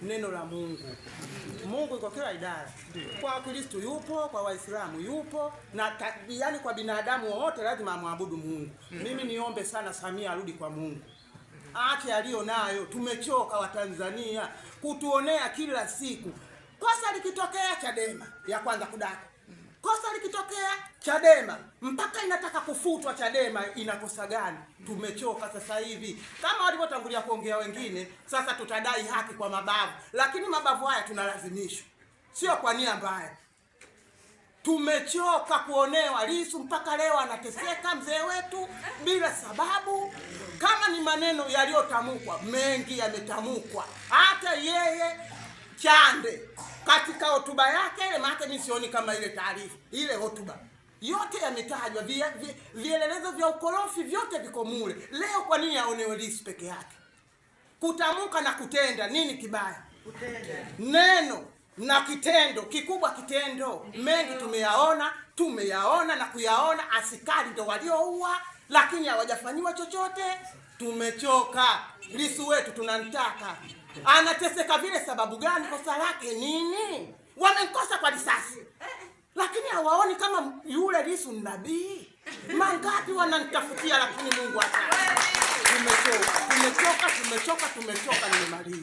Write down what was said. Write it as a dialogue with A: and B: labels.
A: neno la Mungu. Mungu yuko kila idara. Kwa Wakristo yupo, kwa Waislamu yupo, na yani kwa binadamu wote lazima amwabudu Mungu. Mimi niombe sana Samia arudi kwa Mungu. Aache alio nayo. Tumechoka wa Tanzania kutuonea kila siku. Kosa likitokea Chadema ya kwanza kudaka. Kosa likitokea Chadema mpaka inataka kufutwa Chadema, inakosa gani? Tumechoka sasa hivi. Kama walivyotangulia kuongea wengine, sasa tutadai haki kwa mabavu. Lakini mabavu haya tunalazimishwa. Sio kwa nia mbaya. Tumechoka kuonewa. Lissu mpaka leo anateseka mzee wetu bila sababu. Kama ni maneno yaliyotamkwa, mengi yametamkwa. Hata yeye Chande katika hotuba yake ile, maana mimi sioni kama ile taarifa, ile hotuba yote yametajwa, vielelezo vya ukorofi vyote viko mule. Leo kwa nini aonewe Lissu peke yake? Kutamka na kutenda, nini kibaya? Kutenda. Neno na kitendo, kikubwa kitendo. Mengi tumeyaona na kuyaona. Askari ndio walioua, lakini hawajafanywa chochote. Tumechoka. Lissu wetu tunamtaka. Anateseka vile sababu gani? Kosa lake nini? Wamemkosa kwa risasi, lakini hawaoni kama yule Lissu ni nabii. Mangapi wananitafutia, lakini Mungu ataka. Tumechoka, nimemaliza.